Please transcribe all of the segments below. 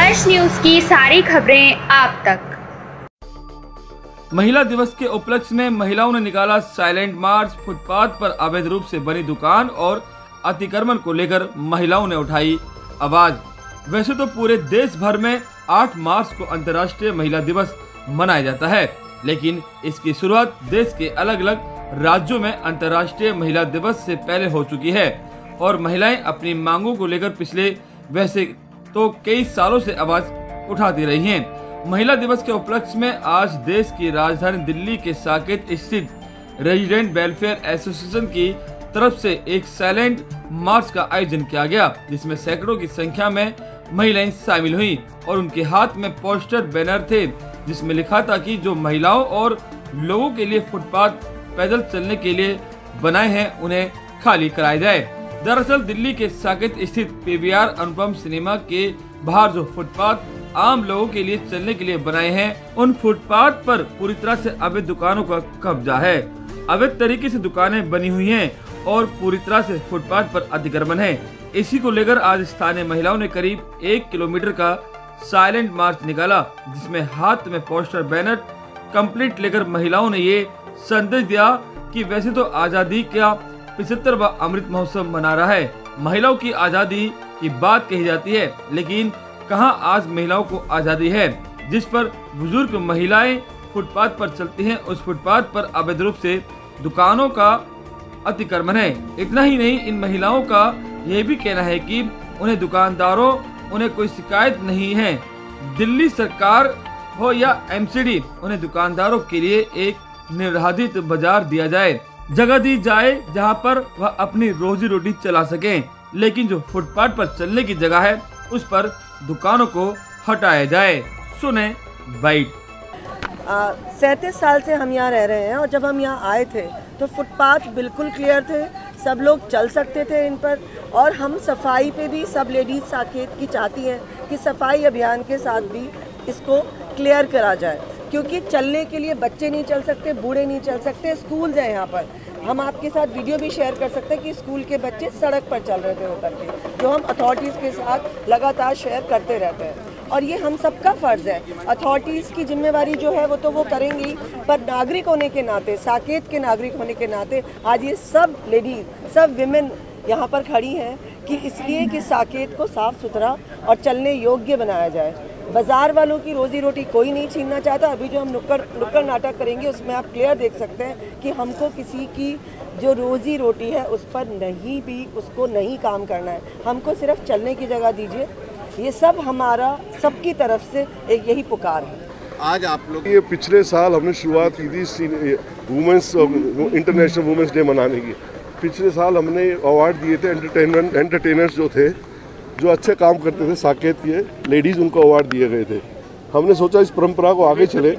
स्पर्श न्यूज की सारी खबरें आप तक। महिला दिवस के उपलक्ष्य में महिलाओं ने निकाला साइलेंट मार्च। फुटपाथ पर अवैध रूप से बनी दुकान और अतिक्रमण को लेकर महिलाओं ने उठाई आवाज। वैसे तो पूरे देश भर में 8 मार्च को अंतर्राष्ट्रीय महिला दिवस मनाया जाता है, लेकिन इसकी शुरुआत देश के अलग अलग राज्यों में अंतर्राष्ट्रीय महिला दिवस से पहले हो चुकी है और महिलाएं अपनी मांगों को लेकर पिछले वैसे तो कई सालों से आवाज उठाती रही हैं। महिला दिवस के उपलक्ष्य में आज देश की राजधानी दिल्ली के साकेत स्थित रेजिडेंट वेलफेयर एसोसिएशन की तरफ से एक साइलेंट मार्च का आयोजन किया गया, जिसमें सैकड़ों की संख्या में महिलाएं शामिल हुईं और उनके हाथ में पोस्टर बैनर थे जिसमें लिखा था कि जो महिलाओं और लोगों के लिए फुटपाथ पैदल चलने के लिए बनाए हैं उन्हें खाली कराया जाए। दरअसल दिल्ली के साकेत स्थित पीवीआर अनुपम सिनेमा के बाहर जो फुटपाथ आम लोगों के लिए चलने के लिए बनाए हैं, उन फुटपाथ पर पूरी तरह से अवैध दुकानों का कब्जा है। अवैध तरीके से दुकानें बनी हुई हैं और पूरी तरह से फुटपाथ पर अतिक्रमण है। इसी को लेकर आज स्थानीय महिलाओं ने करीब 1 किलोमीटर का साइलेंट मार्च निकाला, जिसमें हाथ में पोस्टर बैनर कंप्लीट लेकर महिलाओं ने ये संदेश दिया कि वैसे तो आजादी का 75वां अमृत महोत्सव मना रहा है, महिलाओं की आजादी की बात कही जाती है, लेकिन कहां आज महिलाओं को आजादी है। जिस पर बुजुर्ग महिलाएं फुटपाथ पर चलती हैं, उस फुटपाथ पर अवैध रूप से दुकानों का अतिक्रमण है। इतना ही नहीं, इन महिलाओं का यह भी कहना है कि उन्हें दुकानदारों उन्हें कोई शिकायत नहीं है। दिल्ली सरकार हो या एमसीडी, उन्हें दुकानदारों के लिए एक निर्धारित बाजार दिया जाए, जगह दी जाए जहां पर वह अपनी रोजी रोटी चला सकें, लेकिन जो फुटपाथ पर चलने की जगह है उस पर दुकानों को हटाया जाए। सुने बाइट। 37 साल से हम यहाँ रह रहे हैं और जब हम यहाँ आए थे तो फुटपाथ बिल्कुल क्लियर थे, सब लोग चल सकते थे इन पर। और हम सफाई पे भी सब लेडीज साकेत की चाहती हैं कि सफाई अभियान के साथ भी इसको क्लियर करा जाए, क्योंकि चलने के लिए बच्चे नहीं चल सकते, बूढ़े नहीं चल सकते। स्कूल हैं यहाँ पर, हम आपके साथ वीडियो भी शेयर कर सकते हैं कि स्कूल के बच्चे सड़क पर चल रहे थे उतर के, जो हम अथॉरिटीज़ के साथ लगातार शेयर करते रहते हैं। और ये हम सबका फ़र्ज़ है, अथॉरिटीज़ की जिम्मेवारी जो है वो तो वो करेंगी, पर नागरिक होने के नाते, साकेत के नागरिक होने के नाते आज ये सब लेडीज़, सब विमेन यहाँ पर खड़ी हैं कि इसलिए कि साकेत को साफ़ सुथरा और चलने योग्य बनाया जाए। बाज़ार वालों की रोज़ी रोटी कोई नहीं छीनना चाहता। अभी जो हम नुक्कड़ नाटक करेंगे उसमें आप क्लियर देख सकते हैं कि हमको किसी की जो रोज़ी रोटी है उस पर नहीं भी उसको नहीं काम करना है, हमको सिर्फ चलने की जगह दीजिए। ये सब हमारा सबकी तरफ से एक यही पुकार है। आज आप लोग ये पिछले साल हमने शुरुआत की थी वुमेंस इंटरनेशनल वुमेंस डे मनाने की। पिछले साल हमने अवार्ड दिए थे एंटरटेनर्स जो थे, जो अच्छे काम करते थे साकेत के लेडीज़, उनको अवार्ड दिए गए थे। हमने सोचा इस परंपरा को आगे चले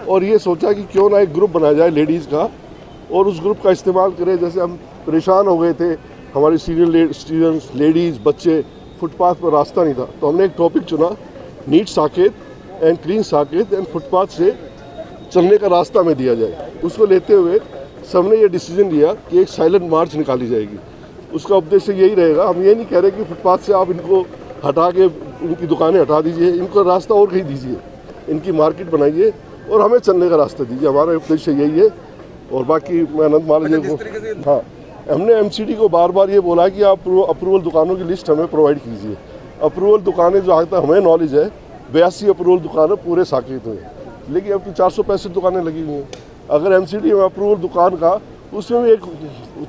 और ये सोचा कि क्यों ना एक ग्रुप बनाया जाए लेडीज़ का और उस ग्रुप का इस्तेमाल करें। जैसे हम परेशान हो गए थे, हमारी सीनियर स्टूडेंट्स, लेडीज़, बच्चे, फुटपाथ पर रास्ता नहीं था, तो हमने एक टॉपिक चुना, neat Saket and clean Saket and footpath से चलने का रास्ता में दिया जाए। उसको लेते हुए सबने ये डिसीजन लिया कि एक साइलेंट मार्च निकाली जाएगी। उसका उद्देश्य यही रहेगा, हम ये नहीं कह रहे कि फुटपाथ से आप इनको हटा के इनकी दुकानें हटा दीजिए, इनको रास्ता और कहीं दीजिए, इनकी मार्केट बनाइए और हमें चलने का रास्ता दीजिए। हमारा उद्देश्य यही है। और बाकी मैं अनंत मालवीय को, हाँ, हमने एमसीडी को बार बार ये बोला कि आप अप्रूवल दुकानों की लिस्ट हमें प्रोवाइड कीजिए। अप्रूवल दुकानें जो आज तक हमें नॉलेज है 82 अप्रूवल दुकानें पूरे साकेत में, लेकिन अब 465 दुकानें लगी हुई हैं। अगर एमसीडी में अप्रूवल दुकान का, उसमें भी एक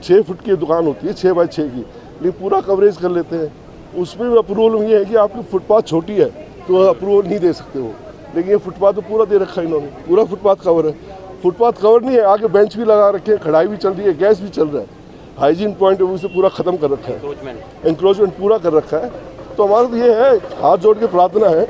6 फुट की दुकान होती है, 6 बाई 6 की, लेकिन पूरा कवरेज कर लेते हैं। उसमें भी अप्रूवल ये है कि आपकी फुटपाथ छोटी है तो अप्रूवल नहीं दे सकते हो, लेकिन ये फुटपाथ तो पूरा दे रखा है इन्होंने, पूरा फुटपाथ कवर है। फुटपाथ कवर नहीं है, आगे बेंच भी लगा रखे हैं, खड़ाई भी चल रही है, गैस भी चल रहा है, हाइजीन पॉइंट उसे पूरा ख़त्म कर रखा है, इंक्रोचमेंट पूरा कर रखा है। तो हमारा तो ये है, हाथ जोड़ के प्रार्थना है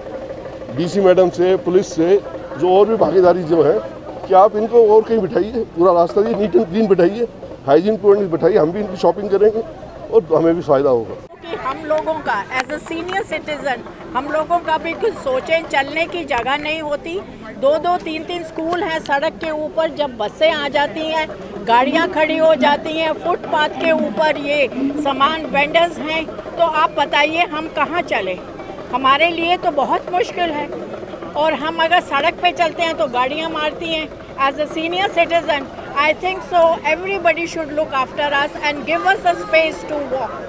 डीसी मैडम से, पुलिस से, जो और भी भागीदारी जो है, कि आप इनको और कहीं बिठाइए, पूरा रास्ता दिए, नीट एंड क्लीन बिठाइए, हाइजीन पॉइंट बिठाइए, हम भी इनकी शॉपिंग करेंगे और हमें भी फ़ायदा होगा। कि हम लोगों का एज अ सीनियर सिटीजन हम लोगों का भी कुछ सोचें, चलने की जगह नहीं होती। 2-2, 3-3 स्कूल हैं सड़क के ऊपर, जब बसें आ जाती हैं, गाड़ियां खड़ी हो जाती हैं, फुटपाथ के ऊपर ये सामान वेंडर्स हैं, तो आप बताइए हम कहाँ चलें। हमारे लिए तो बहुत मुश्किल है, और हम अगर सड़क पे चलते हैं तो गाड़ियाँ मारती हैं। As a senior citizen, I think so everybody should look after us and give us a space to walk.